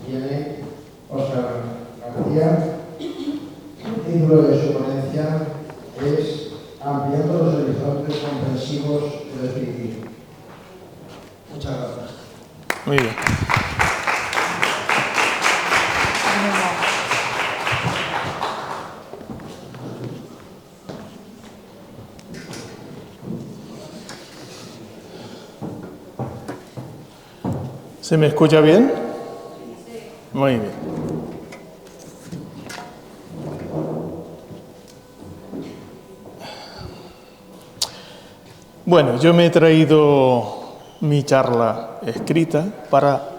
tiene Óscar García. El título de su ponencia es Ampliando los horizontes comprensivos del espiritismo. Muchas gracias. Muy bien. ¿Se me escucha bien? Muy bien. Bueno, yo me he traído mi charla escrita para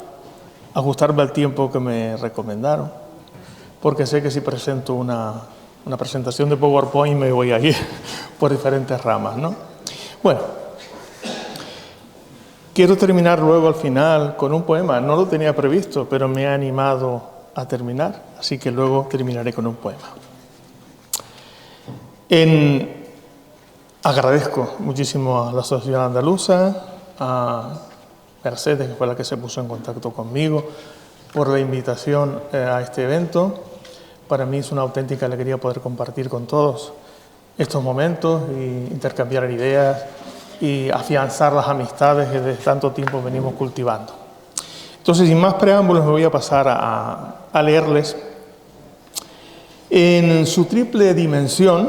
ajustarme al tiempo que me recomendaron, porque sé que si presento una presentación de PowerPoint me voy a ir por diferentes ramas, ¿no? Bueno. Quiero terminar luego al final con un poema. No lo tenía previsto, pero me ha animado a terminar, así que luego terminaré con un poema. Agradezco muchísimo a la Asociación Andaluza, a Mercedes, que fue la que se puso en contacto conmigo, por la invitación a este evento. Para mí es una auténtica alegría poder compartir con todos estos momentos e intercambiar ideas y afianzar las amistades que desde tanto tiempo venimos cultivando. Entonces, sin más preámbulos, me voy a pasar a leerles. En su triple dimensión,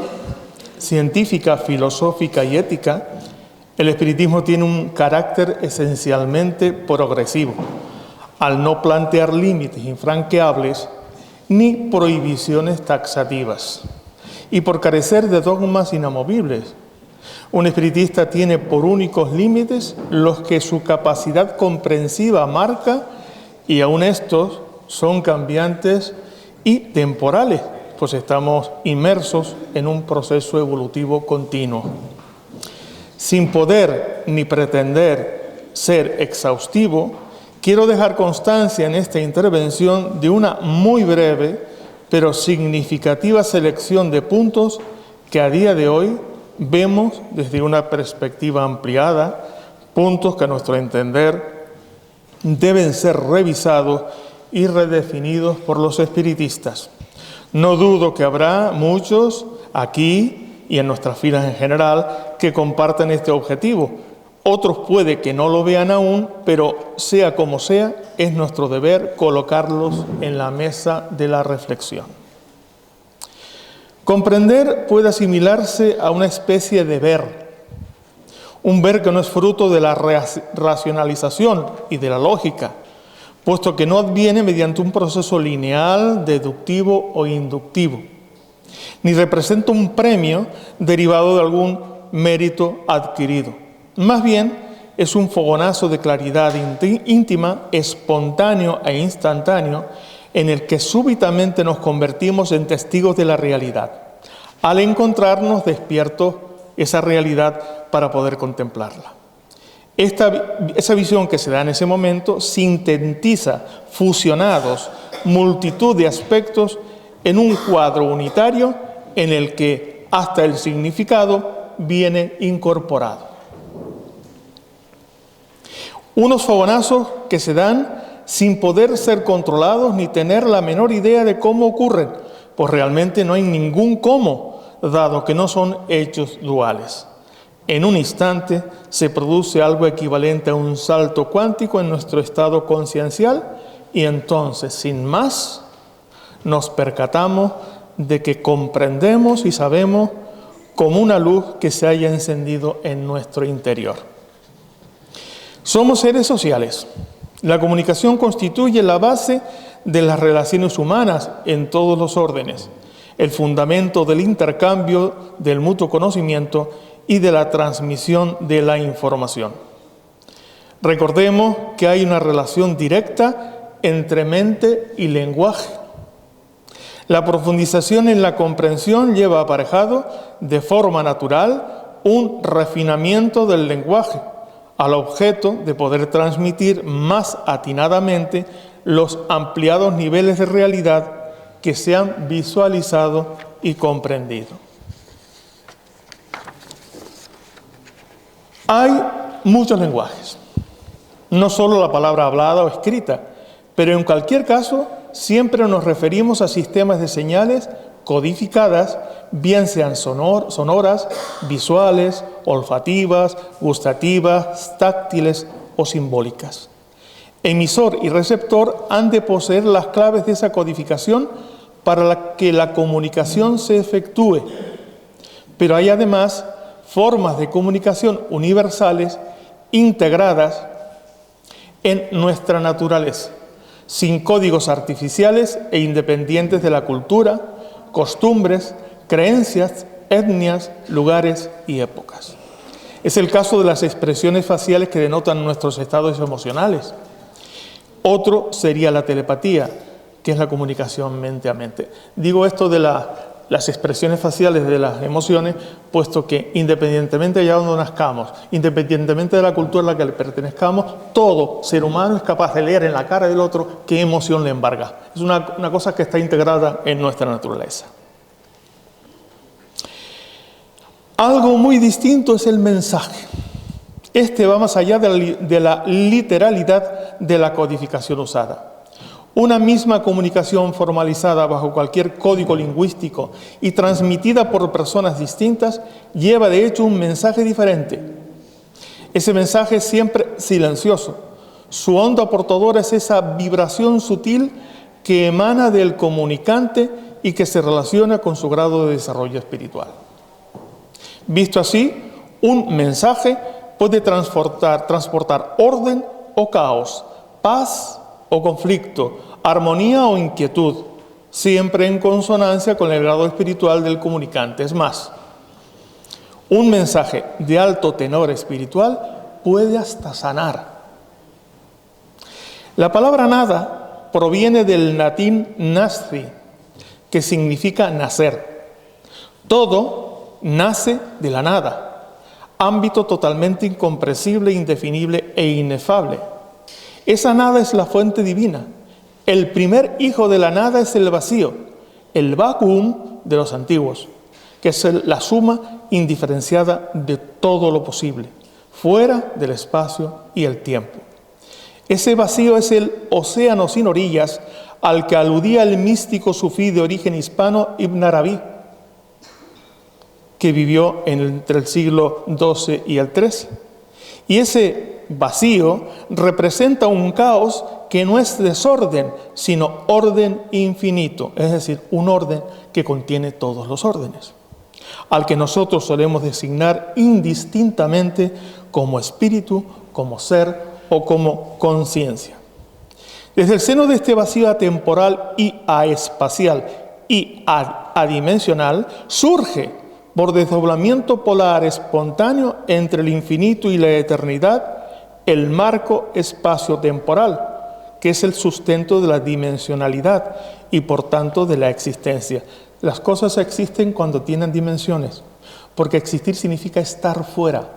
científica, filosófica y ética, el espiritismo tiene un carácter esencialmente progresivo, al no plantear límites infranqueables ni prohibiciones taxativas, y por carecer de dogmas inamovibles. Un espiritista tiene por únicos límites los que su capacidad comprensiva marca, y aun estos son cambiantes y temporales, pues estamos inmersos en un proceso evolutivo continuo. Sin poder ni pretender ser exhaustivo, quiero dejar constancia en esta intervención de una muy breve pero significativa selección de puntos que a día de hoy vemos desde una perspectiva ampliada, puntos que a nuestro entender deben ser revisados y redefinidos por los espiritistas. No dudo que habrá muchos aquí y en nuestras filas en general que compartan este objetivo. Otros puede que no lo vean aún, pero sea como sea, es nuestro deber colocarlos en la mesa de la reflexión. Comprender puede asimilarse a una especie de ver, un ver que no es fruto de la racionalización y de la lógica, puesto que no adviene mediante un proceso lineal, deductivo o inductivo, ni representa un premio derivado de algún mérito adquirido. Más bien, es un fogonazo de claridad íntima, espontáneo e instantáneo, en el que súbitamente nos convertimos en testigos de la realidad, al encontrarnos despiertos esa realidad para poder contemplarla. Esa visión que se da en ese momento sintetiza, fusionados, multitud de aspectos en un cuadro unitario en el que hasta el significado viene incorporado. Unos fogonazos que se dan sin poder ser controlados ni tener la menor idea de cómo ocurren, pues realmente no hay ningún cómo, dado que no son hechos duales. En un instante se produce algo equivalente a un salto cuántico en nuestro estado consciencial y entonces, sin más, nos percatamos de que comprendemos y sabemos como una luz que se haya encendido en nuestro interior. Somos seres sociales. La comunicación constituye la base de las relaciones humanas en todos los órdenes, el fundamento del intercambio, del mutuo conocimiento y de la transmisión de la información. Recordemos que hay una relación directa entre mente y lenguaje. La profundización en la comprensión lleva aparejado, de forma natural, un refinamiento del lenguaje, al objeto de poder transmitir más atinadamente los ampliados niveles de realidad que se han visualizado y comprendido. Hay muchos lenguajes, no solo la palabra hablada o escrita, pero en cualquier caso siempre nos referimos a sistemas de señales codificadas, bien sean sonoras, visuales, olfativas, gustativas, táctiles o simbólicas. Emisor y receptor han de poseer las claves de esa codificación para que la comunicación se efectúe. Pero hay además formas de comunicación universales integradas en nuestra naturaleza, sin códigos artificiales e independientes de la cultura, costumbres, creencias, etnias, lugares y épocas. Es el caso de las expresiones faciales que denotan nuestros estados emocionales. Otro sería la telepatía, que es la comunicación mente a mente. Digo esto de las expresiones faciales de las emociones, puesto que independientemente de allá donde nazcamos, independientemente de la cultura a la que le pertenezcamos, todo ser humano es capaz de leer en la cara del otro qué emoción le embarga. Es una cosa que está integrada en nuestra naturaleza. Algo muy distinto es el mensaje. Este va más allá de la literalidad de la codificación usada. Una misma comunicación formalizada bajo cualquier código lingüístico y transmitida por personas distintas lleva de hecho un mensaje diferente. Ese mensaje es siempre silencioso. Su onda portadora es esa vibración sutil que emana del comunicante y que se relaciona con su grado de desarrollo espiritual. Visto así, un mensaje puede transportar orden o caos, paz o conflicto, armonía o inquietud, siempre en consonancia con el grado espiritual del comunicante. Es más, un mensaje de alto tenor espiritual puede hasta sanar. La palabra nada proviene del latín nasci, que significa nacer. Todo nace de la nada, ámbito totalmente incomprensible, indefinible e inefable. Esa nada es la fuente divina. El primer hijo de la nada es el vacío, el vacuum de los antiguos, que es la suma indiferenciada de todo lo posible, fuera del espacio y el tiempo. Ese vacío es el océano sin orillas al que aludía el místico sufí de origen hispano Ibn Arabi, que vivió entre el siglo XII y el XIII. Y ese vacío representa un caos que no es desorden, sino orden infinito, es decir, un orden que contiene todos los órdenes, al que nosotros solemos designar indistintamente como espíritu, como ser o como conciencia. Desde el seno de este vacío atemporal y aespacial y adimensional surge, por desdoblamiento polar espontáneo entre el infinito y la eternidad, el marco espacio-temporal, que es el sustento de la dimensionalidad y por tanto de la existencia. Las cosas existen cuando tienen dimensiones, porque existir significa estar fuera,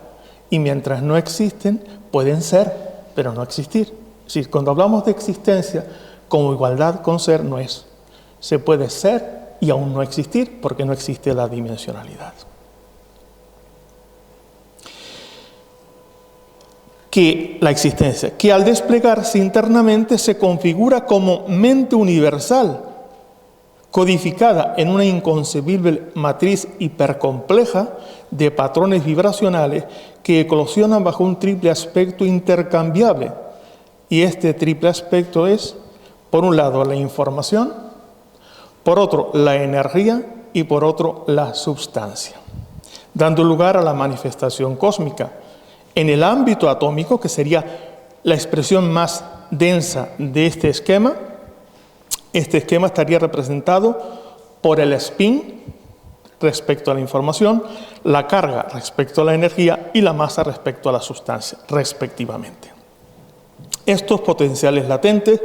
y mientras no existen, pueden ser, pero no existir. Es decir, cuando hablamos de existencia, como igualdad con ser, no es. Se puede ser y aún no existir, porque no existe la dimensionalidad. Que la existencia, que al desplegarse internamente se configura como mente universal, codificada en una inconcebible matriz hipercompleja de patrones vibracionales que eclosionan bajo un triple aspecto intercambiable. Y este triple aspecto es, por un lado, la información, por otro, la energía y por otro, la substancia, dando lugar a la manifestación cósmica. En el ámbito atómico, que sería la expresión más densa de este esquema estaría representado por el spin respecto a la información, la carga respecto a la energía y la masa respecto a la sustancia, respectivamente. Estos potenciales latentes,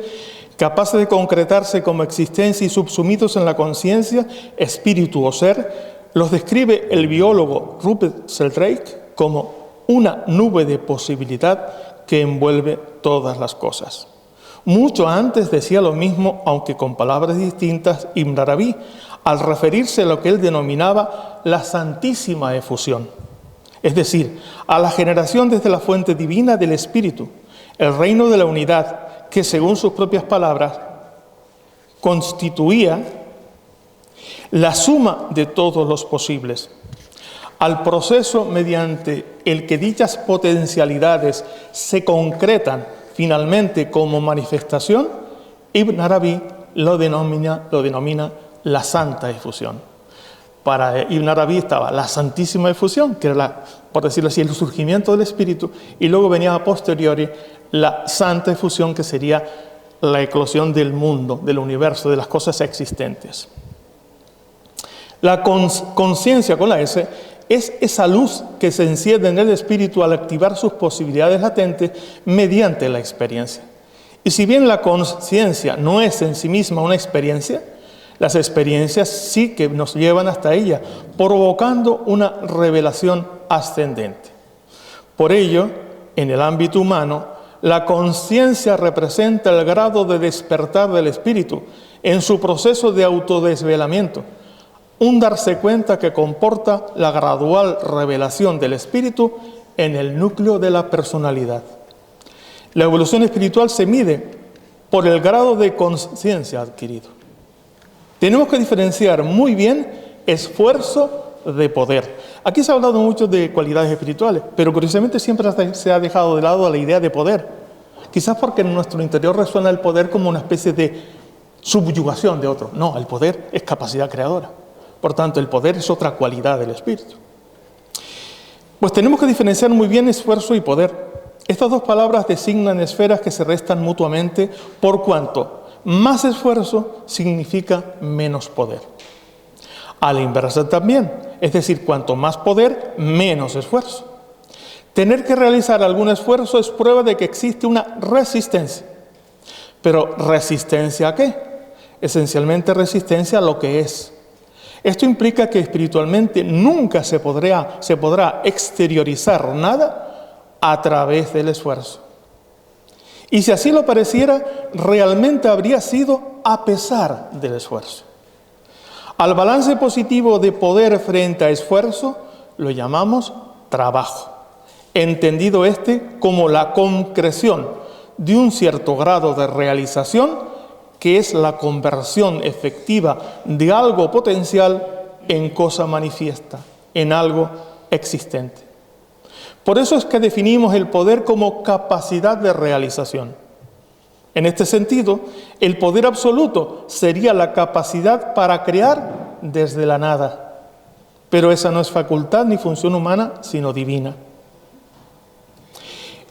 capaces de concretarse como existencia y subsumidos en la conciencia, espíritu o ser, los describe el biólogo Rupert Sheldrake como una nube de posibilidad que envuelve todas las cosas. Mucho antes decía lo mismo, aunque con palabras distintas, Ibn Arabi, al referirse a lo que él denominaba la santísima efusión, es decir, a la generación desde la fuente divina del espíritu, el reino de la unidad, que según sus propias palabras constituía la suma de todos los posibles. Al proceso mediante el que dichas potencialidades se concretan finalmente como manifestación, Ibn Arabi lo denomina la santa efusión. Para Ibn Arabi estaba la santísima efusión, que era, por decirlo así, el surgimiento del espíritu, y luego venía a posteriori la santa efusión, que sería la eclosión del mundo, del universo, de las cosas existentes. La conciencia con la S es esa luz que se enciende en el espíritu al activar sus posibilidades latentes mediante la experiencia. Y si bien la conciencia no es en sí misma una experiencia, las experiencias sí que nos llevan hasta ella, provocando una revelación ascendente. Por ello, en el ámbito humano, la conciencia representa el grado de despertar del espíritu en su proceso de autodesvelamiento, un darse cuenta que comporta la gradual revelación del espíritu en el núcleo de la personalidad. La evolución espiritual se mide por el grado de conciencia adquirido. Tenemos que diferenciar muy bien esfuerzo de poder. Aquí se ha hablado mucho de cualidades espirituales, pero curiosamente siempre se ha dejado de lado la idea de poder. Quizás porque en nuestro interior resuena el poder como una especie de subyugación de otro. No, el poder es capacidad creadora. Por tanto, el poder es otra cualidad del espíritu. Pues tenemos que diferenciar muy bien esfuerzo y poder. Estas dos palabras designan esferas que se restan mutuamente por cuanto más esfuerzo significa menos poder. A la inversa también, es decir, cuanto más poder, menos esfuerzo. Tener que realizar algún esfuerzo es prueba de que existe una resistencia. Pero ¿resistencia a qué? Esencialmente resistencia a lo que es. Esto implica que espiritualmente nunca se podrá exteriorizar nada a través del esfuerzo. Y si así lo pareciera, realmente habría sido a pesar del esfuerzo. Al balance positivo de poder frente a esfuerzo lo llamamos trabajo, entendido como la concreción de un cierto grado de realización, que es la conversión efectiva de algo potencial en cosa manifiesta, en algo existente. Por eso es que definimos el poder como capacidad de realización. En este sentido, el poder absoluto sería la capacidad para crear desde la nada. Pero esa no es facultad ni función humana, sino divina.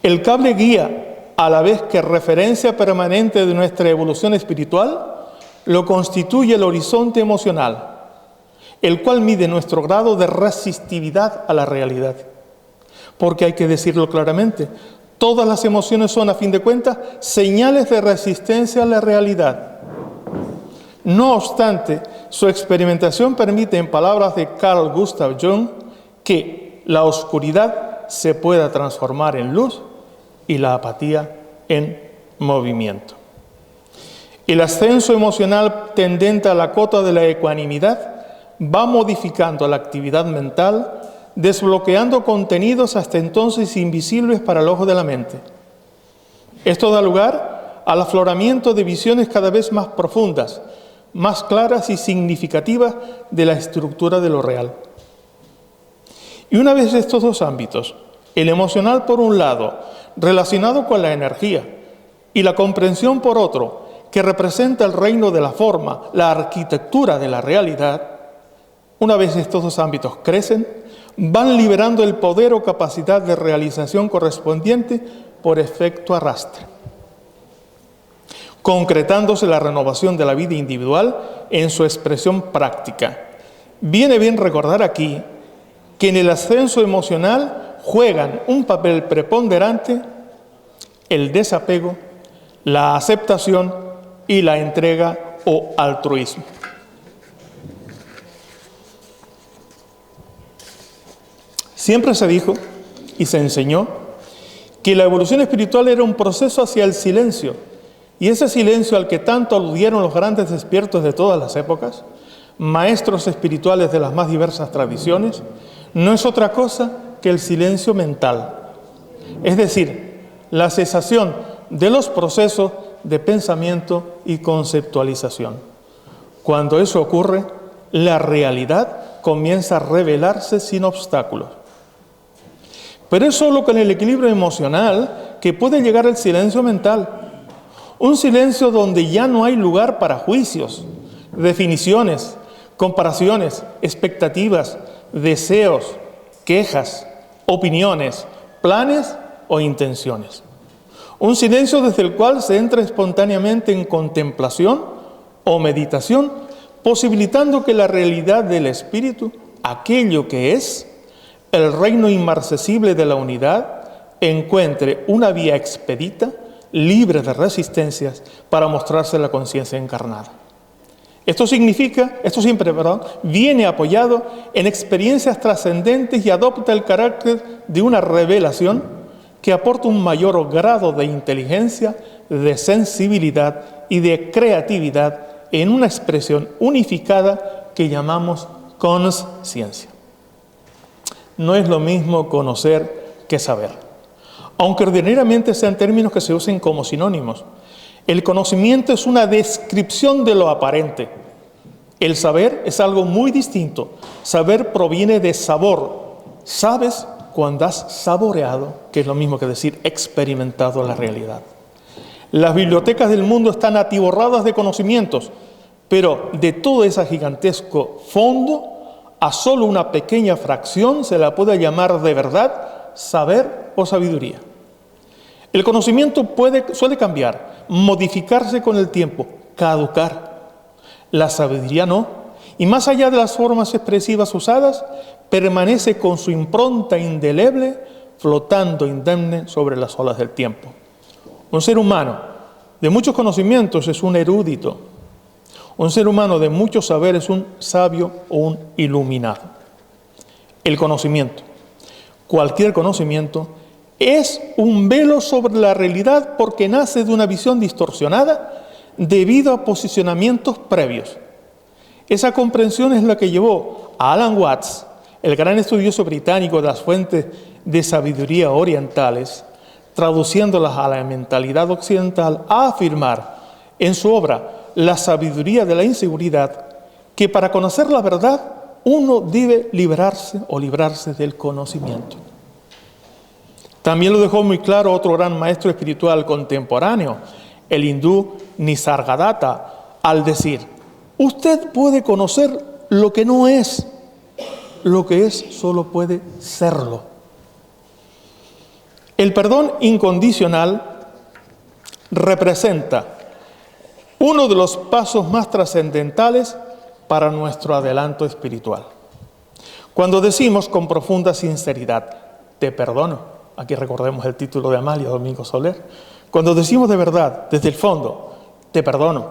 El cable guía, a la vez que referencia permanente de nuestra evolución espiritual, lo constituye el horizonte emocional, el cual mide nuestro grado de resistividad a la realidad. Porque hay que decirlo claramente, todas las emociones son, a fin de cuentas, señales de resistencia a la realidad. No obstante, su experimentación permite, en palabras de Carl Gustav Jung, que la oscuridad se pueda transformar en luz y la apatía en movimiento. El ascenso emocional tendente a la cota de la ecuanimidad va modificando la actividad mental, desbloqueando contenidos hasta entonces invisibles para el ojo de la mente. Esto da lugar al afloramiento de visiones cada vez más profundas, más claras y significativas de la estructura de lo real. Y una vez estos dos ámbitos, el emocional por un lado, relacionado con la energía, y la comprensión por otro, que representa el reino de la forma, la arquitectura de la realidad, una vez estos dos ámbitos crecen, van liberando el poder o capacidad de realización correspondiente por efecto arrastre, concretándose la renovación de la vida individual en su expresión práctica. Viene bien recordar aquí que en el ascenso emocional juegan un papel preponderante el desapego, la aceptación y la entrega o altruismo. Siempre se dijo y se enseñó que la evolución espiritual era un proceso hacia el silencio, y ese silencio al que tanto aludieron los grandes despiertos de todas las épocas, maestros espirituales de las más diversas tradiciones, no es otra cosa que el silencio mental, es decir, la cesación de los procesos de pensamiento y conceptualización. Cuando eso ocurre, la realidad comienza a revelarse sin obstáculos. Pero es solo con el equilibrio emocional que puede llegar el silencio mental. Un silencio donde ya no hay lugar para juicios, definiciones, comparaciones, expectativas, deseos, quejas, opiniones, planes o intenciones. Un silencio desde el cual se entra espontáneamente en contemplación o meditación, posibilitando que la realidad del espíritu, aquello que es, el reino inmarcesible de la unidad, encuentre una vía expedita, libre de resistencias, para mostrarse la conciencia encarnada. Esto siempre viene apoyado en experiencias trascendentes y adopta el carácter de una revelación que aporta un mayor grado de inteligencia, de sensibilidad y de creatividad en una expresión unificada que llamamos consciencia. No es lo mismo conocer que saber, aunque ordinariamente sean términos que se usen como sinónimos. El conocimiento es una descripción de lo aparente. El saber es algo muy distinto. Saber proviene de sabor. Sabes cuando has saboreado, que es lo mismo que decir experimentado la realidad. Las bibliotecas del mundo están atiborradas de conocimientos, pero de todo ese gigantesco fondo, a solo una pequeña fracción se la puede llamar de verdad saber o sabiduría. El conocimiento suele cambiar, modificarse con el tiempo, caducar. La sabiduría no, y más allá de las formas expresivas usadas, permanece con su impronta indeleble, flotando indemne sobre las olas del tiempo. Un ser humano de muchos conocimientos es un erudito. Un ser humano de mucho saber es un sabio o un iluminado. El conocimiento, cualquier conocimiento, es un velo sobre la realidad porque nace de una visión distorsionada debido a posicionamientos previos. Esa comprensión es la que llevó a Alan Watts, el gran estudioso británico de las fuentes de sabiduría orientales, traduciéndolas a la mentalidad occidental, a afirmar en su obra La sabiduría de la inseguridad, que para conocer la verdad uno debe librarse del conocimiento. También lo dejó muy claro otro gran maestro espiritual contemporáneo, el hindú Nisargadatta, al decir: usted puede conocer lo que no es, lo que es solo puede serlo. El perdón incondicional representa uno de los pasos más trascendentales para nuestro adelanto espiritual. Cuando decimos con profunda sinceridad, te perdono, aquí recordemos el título de Amalia Domingo Soler, cuando decimos de verdad, desde el fondo, te perdono,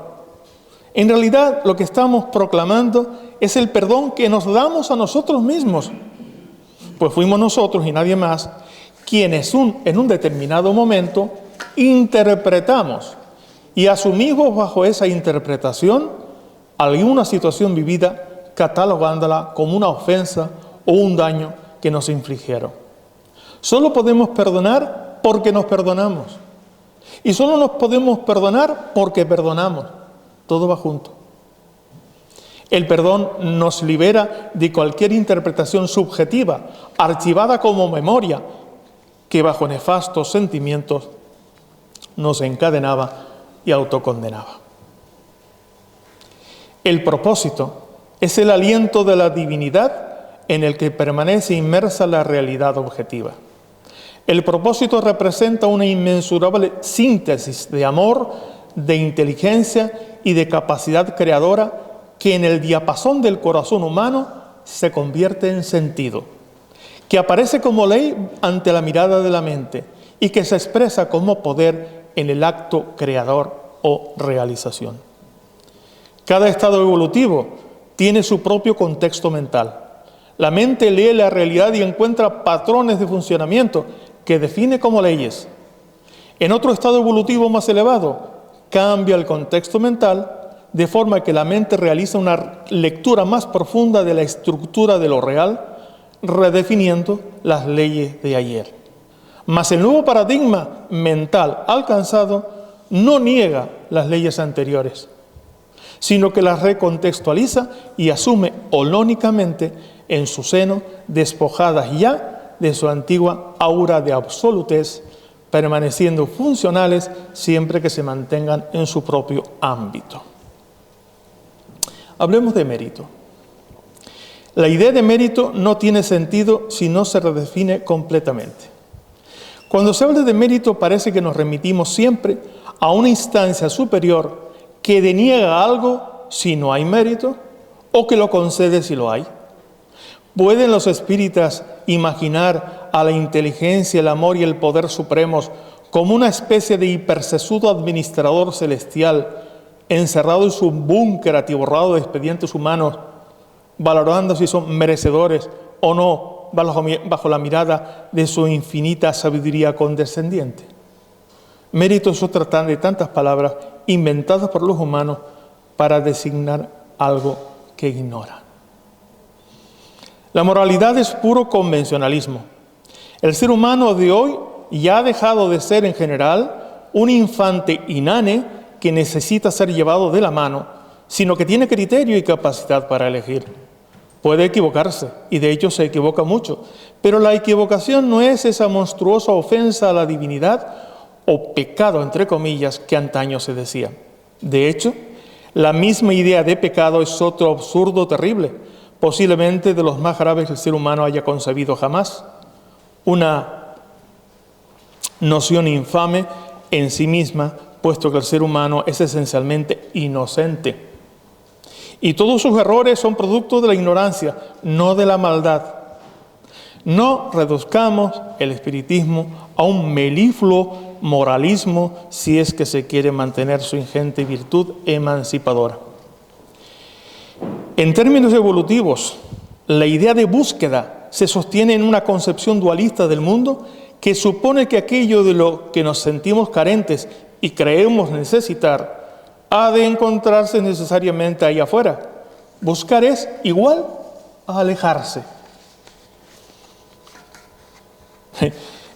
en realidad lo que estamos proclamando es el perdón que nos damos a nosotros mismos, pues fuimos nosotros y nadie más quienes en un determinado momento interpretamos y asumimos bajo esa interpretación alguna situación vivida, catalogándola como una ofensa o un daño que nos infligieron. Solo podemos perdonar porque nos perdonamos. Y solo nos podemos perdonar porque perdonamos. Todo va junto. El perdón nos libera de cualquier interpretación subjetiva, archivada como memoria, que bajo nefastos sentimientos nos encadenaba y autocondenaba. El propósito es el aliento de la divinidad en el que permanece inmersa la realidad objetiva. El propósito representa una inmensurable síntesis de amor, de inteligencia y de capacidad creadora que en el diapasón del corazón humano se convierte en sentido, que aparece como ley ante la mirada de la mente y que se expresa como poder en el acto creador o realización. Cada estado evolutivo tiene su propio contexto mental. La mente lee la realidad y encuentra patrones de funcionamiento que define como leyes. En otro estado evolutivo más elevado, cambia el contexto mental de forma que la mente realiza una lectura más profunda de la estructura de lo real, redefiniendo las leyes de ayer. Mas el nuevo paradigma mental alcanzado no niega las leyes anteriores, sino que las recontextualiza y asume holónicamente en su seno, despojadas ya de su antigua aura de absolutez, permaneciendo funcionales siempre que se mantengan en su propio ámbito. Hablemos de mérito. La idea de mérito no tiene sentido si no se redefine completamente. Cuando se habla de mérito parece que nos remitimos siempre a una instancia superior que deniega algo si no hay mérito o que lo concede si lo hay. ¿Pueden los espíritas imaginar a la inteligencia, el amor y el poder supremos como una especie de hipersesudo administrador celestial encerrado en su búnker atiborrado de expedientes humanos, valorando si son merecedores o no bajo la mirada de su infinita sabiduría condescendiente? Mérito es otra de tantas palabras inventadas por los humanos para designar algo que ignoran. La moralidad es puro convencionalismo. El ser humano de hoy ya ha dejado de ser en general un infante inane que necesita ser llevado de la mano, sino que tiene criterio y capacidad para elegir. Puede equivocarse, y de hecho se equivoca mucho, pero la equivocación no es esa monstruosa ofensa a la divinidad o pecado, entre comillas, que antaño se decía. De hecho, la misma idea de pecado es otro absurdo terrible, posiblemente de los más graves que el ser humano haya concebido jamás. Una noción infame en sí misma, puesto que el ser humano es esencialmente inocente. Y todos sus errores son producto de la ignorancia, no de la maldad. No reduzcamos el espiritismo a un melifluo moralismo si es que se quiere mantener su ingente virtud emancipadora. En términos evolutivos, la idea de búsqueda se sostiene en una concepción dualista del mundo que supone que aquello de lo que nos sentimos carentes y creemos necesitar ha de encontrarse necesariamente ahí afuera. Buscar es igual a alejarse.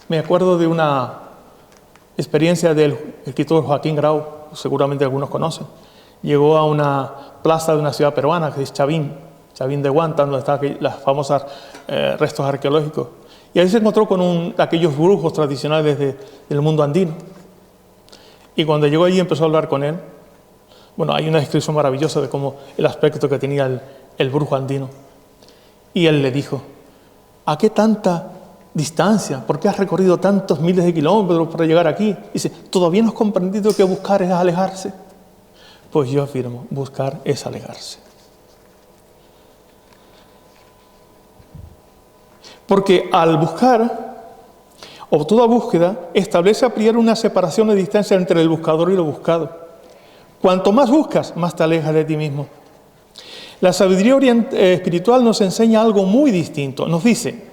Me acuerdo de una experiencia del escritor Joaquín Grau, seguramente algunos conocen. Llegó a una plaza de una ciudad peruana que es Chavín de Huanta, donde están las famosas restos arqueológicos. Y ahí se encontró con aquellos brujos tradicionales del mundo andino. Y cuando llegó allí empezó a hablar con él. Bueno, hay una descripción maravillosa de cómo el aspecto que tenía el brujo andino. Y él le dijo: ¿a qué tanta distancia? ¿Por qué has recorrido tantos miles de kilómetros para llegar aquí? Dice: ¿todavía no has comprendido que buscar es alejarse? Pues yo afirmo, buscar es alejarse. Porque al buscar, o toda búsqueda, establece a priori una separación de distancia entre el buscador y lo buscado. Cuanto más buscas, más te alejas de ti mismo. La sabiduría espiritual nos enseña algo muy distinto. Nos dice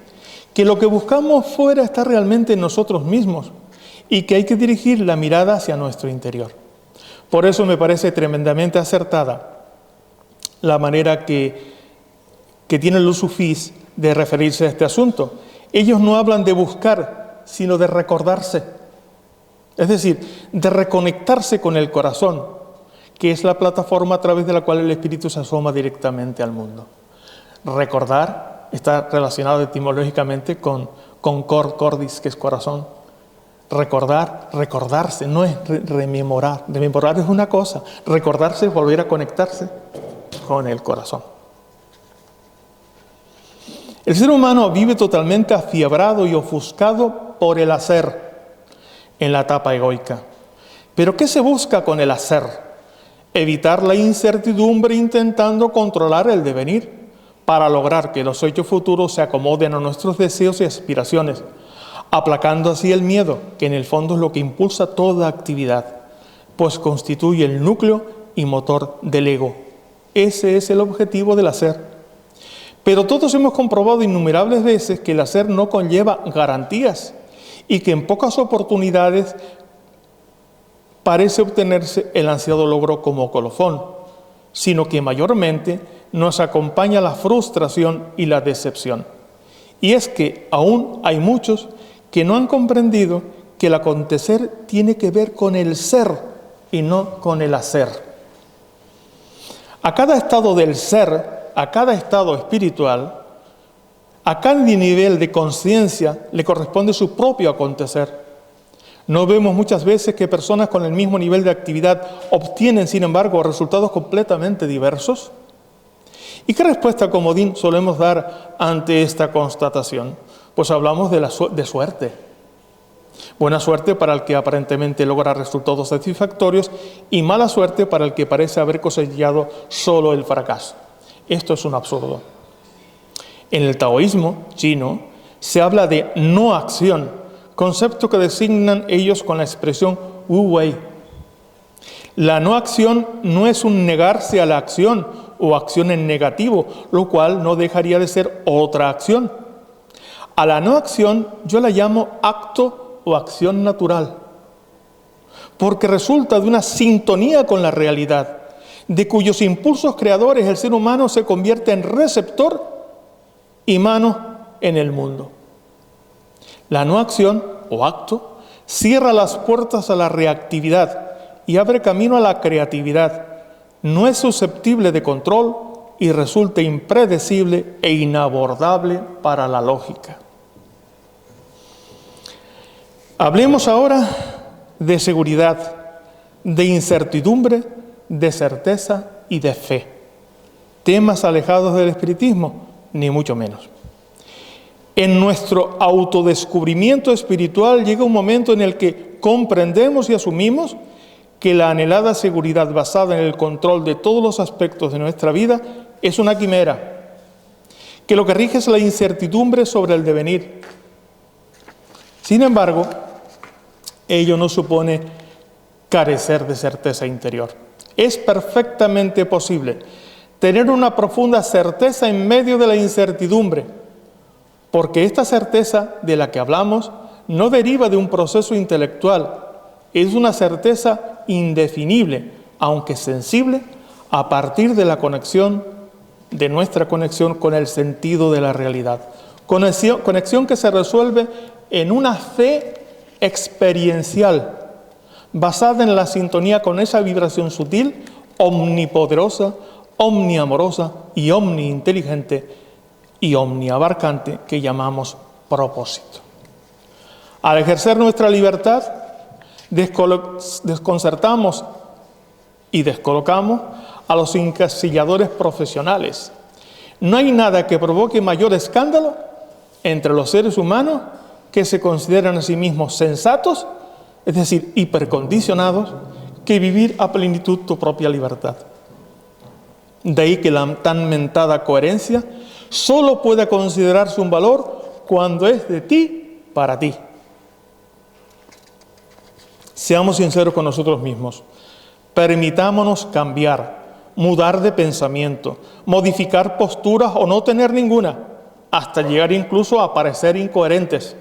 que lo que buscamos fuera está realmente en nosotros mismos y que hay que dirigir la mirada hacia nuestro interior. Por eso me parece tremendamente acertada la manera que tienen los sufís de referirse a este asunto. Ellos no hablan de buscar, sino de recordarse. Es decir, de reconectarse con el corazón, que es la plataforma a través de la cual el espíritu se asoma directamente al mundo. Recordar está relacionado etimológicamente con cor, cordis, que es corazón. Recordar, recordarse, no es rememorar. Rememorar es una cosa, recordarse es volver a conectarse con el corazón. El ser humano vive totalmente afiebrado y ofuscado por el hacer en la etapa egoica. ¿Pero qué se busca con el hacer? Evitar la incertidumbre intentando controlar el devenir para lograr que los hechos futuros se acomoden a nuestros deseos y aspiraciones, aplacando así el miedo, que en el fondo es lo que impulsa toda actividad, pues constituye el núcleo y motor del ego. Ese es el objetivo del hacer. Pero todos hemos comprobado innumerables veces que el hacer no conlleva garantías y que en pocas oportunidades parece obtenerse el ansiado logro como colofón, sino que mayormente nos acompaña la frustración y la decepción. Y es que aún hay muchos que no han comprendido que el acontecer tiene que ver con el ser y no con el hacer. A cada estado del ser, a cada estado espiritual, a cada nivel de conciencia le corresponde su propio acontecer. No vemos muchas veces que personas con el mismo nivel de actividad obtienen, sin embargo, resultados completamente diversos. ¿Y qué respuesta comodín solemos dar ante esta constatación? Pues hablamos de suerte. Buena suerte para el que aparentemente logra resultados satisfactorios y mala suerte para el que parece haber cosechado solo el fracaso. Esto es un absurdo. En el taoísmo chino se habla de no acción, concepto que designan ellos con la expresión wu wei. La no acción no es un negarse a la acción o acción en negativo, lo cual no dejaría de ser otra acción. A la no acción yo la llamo acto o acción natural, porque resulta de una sintonía con la realidad, de cuyos impulsos creadores el ser humano se convierte en receptor y mano en el mundo. La no acción o acto cierra las puertas a la reactividad y abre camino a la creatividad. No es susceptible de control y resulta impredecible e inabordable para la lógica. Hablemos ahora de seguridad, de incertidumbre, de certeza y de fe. Temas alejados del espiritismo, ni mucho menos. En nuestro autodescubrimiento espiritual llega un momento en el que comprendemos y asumimos que la anhelada seguridad basada en el control de todos los aspectos de nuestra vida es una quimera, que lo que rige es la incertidumbre sobre el devenir. Sin embargo, ello no supone carecer de certeza interior. Es perfectamente posible tener una profunda certeza en medio de la incertidumbre, porque esta certeza de la que hablamos no deriva de un proceso intelectual, es una certeza indefinible, aunque sensible, a partir de la conexión, de nuestra conexión con el sentido de la realidad. Conexión que se resuelve en una fe experiencial, basada en la sintonía con esa vibración sutil, omnipoderosa, omniamorosa y omniinteligente y omniabarcante que llamamos propósito. Al ejercer nuestra libertad, desconcertamos y descolocamos a los encasilladores profesionales. No hay nada que provoque mayor escándalo entre los seres humanos que se consideran a sí mismos sensatos, es decir, hipercondicionados, que vivir a plenitud tu propia libertad. De ahí que la tan mentada coherencia solo puede considerarse un valor cuando es de ti para ti. Seamos sinceros con nosotros mismos. Permitámonos cambiar, mudar de pensamiento, modificar posturas o no tener ninguna, hasta llegar incluso a parecer incoherentes.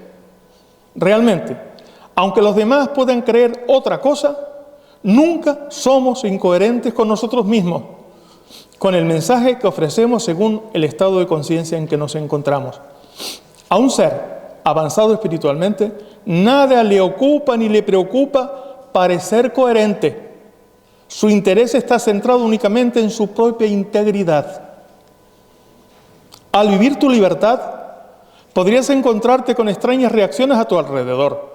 Realmente, aunque los demás puedan creer otra cosa, nunca somos incoherentes con nosotros mismos, con el mensaje que ofrecemos según el estado de conciencia en que nos encontramos. A un ser avanzado espiritualmente, nada le ocupa ni le preocupa parecer coherente. Su interés está centrado únicamente en su propia integridad. Al vivir tu libertad, podrías encontrarte con extrañas reacciones a tu alrededor.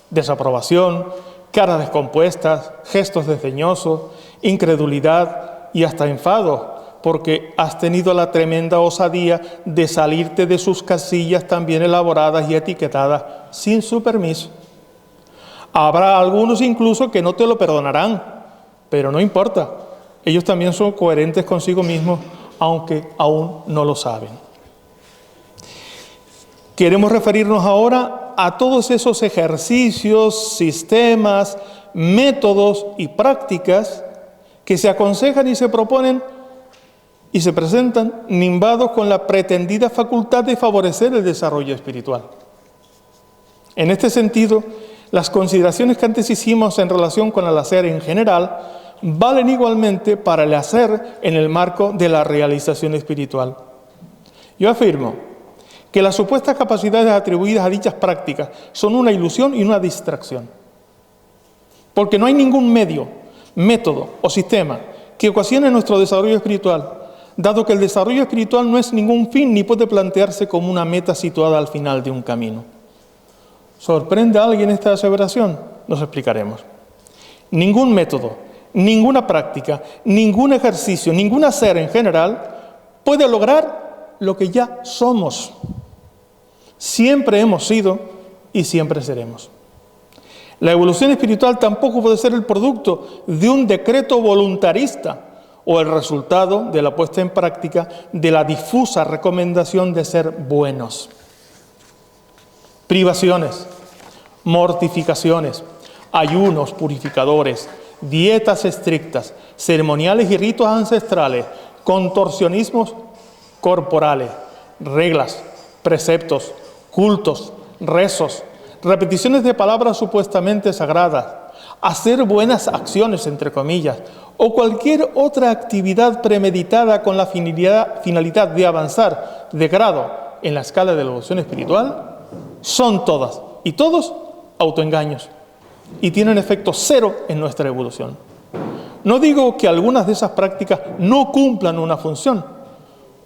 Desaprobación, caras descompuestas, gestos desdeñosos, incredulidad y hasta enfado, porque has tenido la tremenda osadía de salirte de sus casillas tan bien elaboradas y etiquetadas sin su permiso. Habrá algunos incluso que no te lo perdonarán, pero no importa. Ellos también son coherentes consigo mismos, aunque aún no lo saben. Queremos referirnos ahora a todos esos ejercicios, sistemas, métodos y prácticas que se aconsejan y se proponen y se presentan nimbados con la pretendida facultad de favorecer el desarrollo espiritual. En este sentido, las consideraciones que antes hicimos en relación con el hacer en general valen igualmente para el hacer en el marco de la realización espiritual. Yo afirmo que las supuestas capacidades atribuidas a dichas prácticas son una ilusión y una distracción, porque no hay ningún medio método o sistema que ocasione nuestro desarrollo espiritual, dado que el desarrollo espiritual no es ningún fin ni puede plantearse como una meta situada al final de un camino. ¿Sorprende a alguien esta aseveración? Nos explicaremos. Ningún método, ninguna práctica, ningún ejercicio, ningún hacer en general puede lograr lo que ya somos. Siempre hemos sido y siempre seremos. La evolución espiritual tampoco puede ser el producto de un decreto voluntarista o el resultado de la puesta en práctica de la difusa recomendación de ser buenos. Privaciones, mortificaciones, ayunos purificadores, dietas estrictas, ceremoniales y ritos ancestrales, contorsionismos corporales, reglas, preceptos, cultos, rezos, repeticiones de palabras supuestamente sagradas, hacer buenas acciones, entre comillas, o cualquier otra actividad premeditada con la finalidad de avanzar de grado en la escala de la evolución espiritual, son todas y todos autoengaños y tienen efecto cero en nuestra evolución. No digo que algunas de esas prácticas no cumplan una función,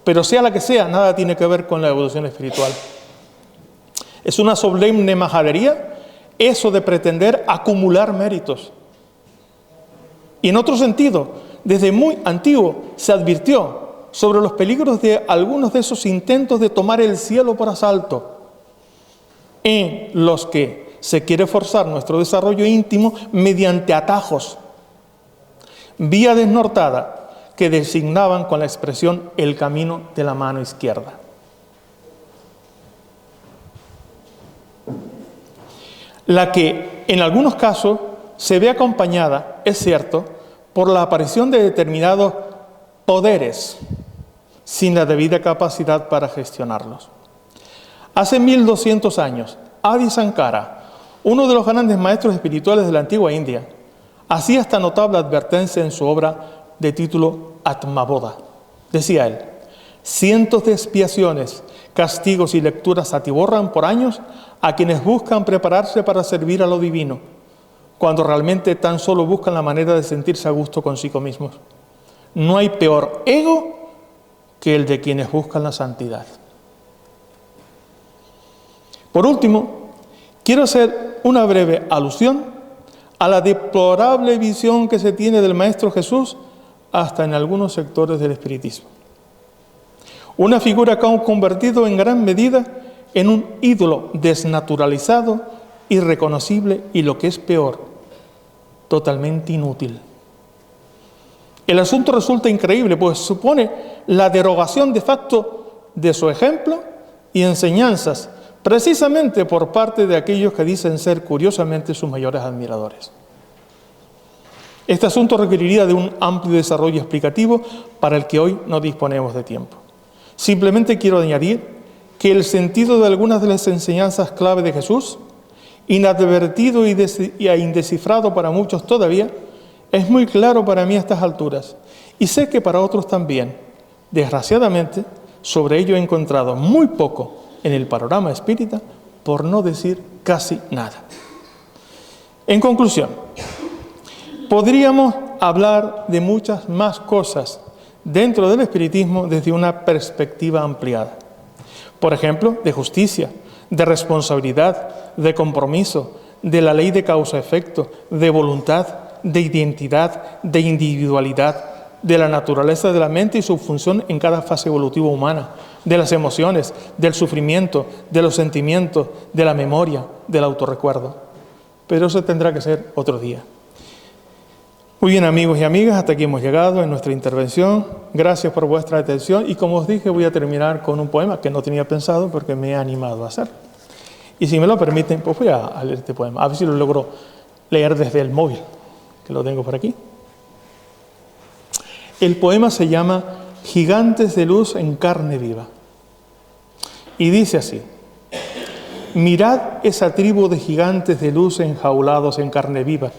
pero sea la que sea, nada tiene que ver con la evolución espiritual. Es una solemne majadería eso de pretender acumular méritos. Y en otro sentido, desde muy antiguo se advirtió sobre los peligros de algunos de esos intentos de tomar el cielo por asalto, en los que se quiere forzar nuestro desarrollo íntimo mediante atajos, vía desnortada, que designaban con la expresión el camino de la mano izquierda. La que en algunos casos se ve acompañada, es cierto, por la aparición de determinados poderes sin la debida capacidad para gestionarlos. Hace 1200 años, Adi Sankara, uno de los grandes maestros espirituales de la antigua India, hacía esta notable advertencia en su obra de título Atmabodha. Decía él: cientos de expiaciones, castigos y lecturas atiborran por años a quienes buscan prepararse para servir a lo divino, cuando realmente tan solo buscan la manera de sentirse a gusto consigo mismos. No hay peor ego que el de quienes buscan la santidad. Por último, quiero hacer una breve alusión a la deplorable visión que se tiene del Maestro Jesús hasta en algunos sectores del espiritismo. Una figura que ha convertido en gran medida en un ídolo desnaturalizado, irreconocible y, lo que es peor, totalmente inútil. El asunto resulta increíble, pues supone la derogación de facto de su ejemplo y enseñanzas, precisamente por parte de aquellos que dicen ser curiosamente sus mayores admiradores. Este asunto requeriría de un amplio desarrollo explicativo para el que hoy no disponemos de tiempo. Simplemente quiero añadir que el sentido de algunas de las enseñanzas clave de Jesús, inadvertido y indescifrado para muchos todavía, es muy claro para mí a estas alturas, y sé que para otros también. Desgraciadamente, sobre ello he encontrado muy poco en el panorama espírita, por no decir casi nada. En conclusión, podríamos hablar de muchas más cosas dentro del espiritismo desde una perspectiva ampliada. Por ejemplo, de justicia, de responsabilidad, de compromiso, de la ley de causa-efecto, de voluntad, de identidad, de individualidad, de la naturaleza de la mente y su función en cada fase evolutiva humana, de las emociones, del sufrimiento, de los sentimientos, de la memoria, del autorrecuerdo. Pero eso tendrá que ser otro día. Muy bien, amigos y amigas, hasta aquí hemos llegado en nuestra intervención. Gracias por vuestra atención y, como os dije, voy a terminar con un poema que no tenía pensado porque me he animado a hacer. Y si me lo permiten, pues voy a leer este poema. A ver si lo logro leer desde el móvil, que lo tengo por aquí. El poema se llama Gigantes de luz en carne viva. Y dice así: mirad esa tribu de gigantes de luz enjaulados en carne viva,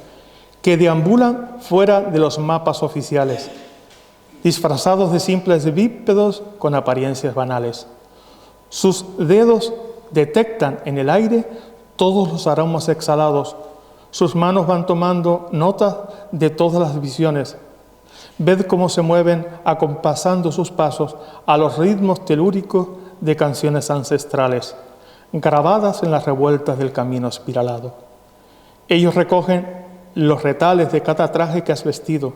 que deambulan fuera de los mapas oficiales, disfrazados de simples bípedos con apariencias banales. Sus dedos detectan en el aire todos los aromas exhalados, Sus manos van tomando nota de todas las visiones. Ved cómo se mueven acompasando sus pasos a los ritmos telúricos de canciones ancestrales, grabadas en las revueltas del camino espiralado. Ellos recogen los retales de cada traje que has vestido,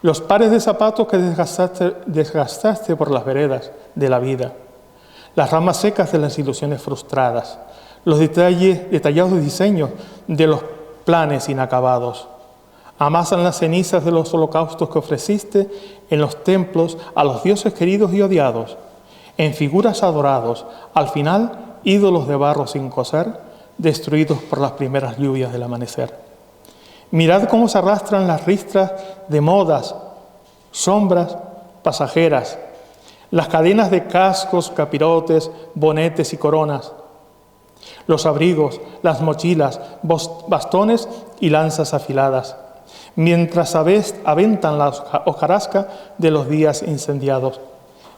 los pares de zapatos que desgastaste por las veredas de la vida, las ramas secas de las ilusiones frustradas, los detallados diseños de los planes inacabados. Amasan las cenizas de los holocaustos que ofreciste en los templos a los dioses queridos y odiados, en figuras adorados, al final ídolos de barro sin coser, destruidos por las primeras lluvias del amanecer. Mirad cómo se arrastran las ristras de modas, sombras pasajeras, las cadenas de cascos, capirotes, bonetes y coronas, los abrigos, las mochilas, bastones y lanzas afiladas, mientras aventan la hojarasca de los días incendiados.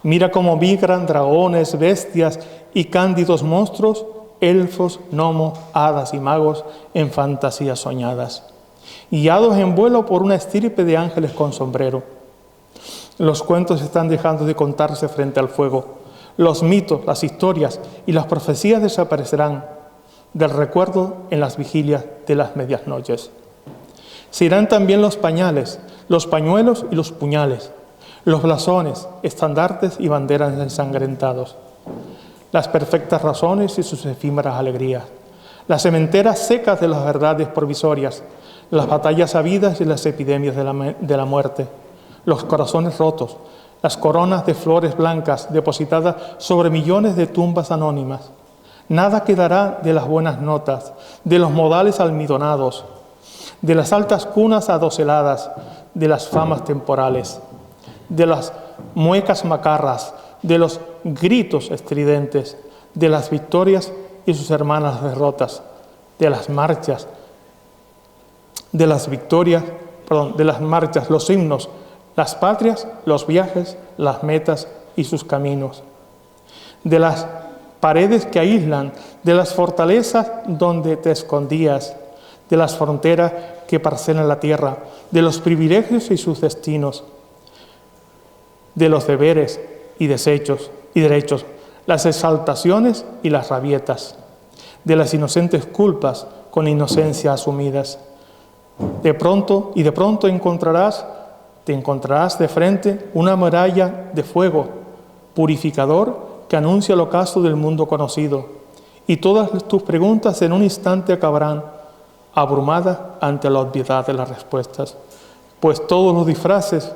Mira cómo migran dragones, bestias y cándidos monstruos, elfos, gnomos, hadas y magos en fantasías soñadas, guiados en vuelo por una estirpe de ángeles con sombrero. Los cuentos están dejando de contarse frente al fuego. Los mitos, las historias y las profecías desaparecerán del recuerdo en las vigilias de las medias noches. Se irán también los pañales, los pañuelos y los puñales, los blasones, estandartes y banderas ensangrentados, las perfectas razones y sus efímeras alegrías, las sementeras secas de las verdades provisorias, las batallas habidas y las epidemias de la muerte, los corazones rotos, las coronas de flores blancas depositadas sobre millones de tumbas anónimas. Nada quedará de las buenas notas, de los modales almidonados, de las altas cunas adoseladas, de las famas temporales, de las muecas macarras, de los gritos estridentes, de las victorias y sus hermanas derrotas, de las marchas, los himnos, las patrias, los viajes, las metas y sus caminos, de las paredes que aíslan, de las fortalezas donde te escondías, de las fronteras que parcelan la tierra, de los privilegios y sus destinos, de los deberes y desechos y derechos, las exaltaciones y las rabietas, de las inocentes culpas con inocencia asumidas. De pronto te encontrarás de frente una muralla de fuego purificador que anuncia el ocaso del mundo conocido, y todas tus preguntas en un instante acabarán abrumadas ante la obviedad de las respuestas, pues todos los disfraces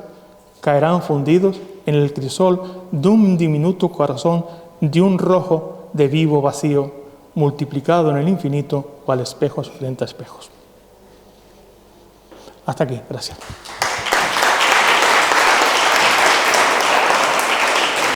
caerán fundidos en el crisol de un diminuto corazón de un rojo de vivo vacío, multiplicado en el infinito, cual espejos frente a espejos. Hasta aquí, gracias.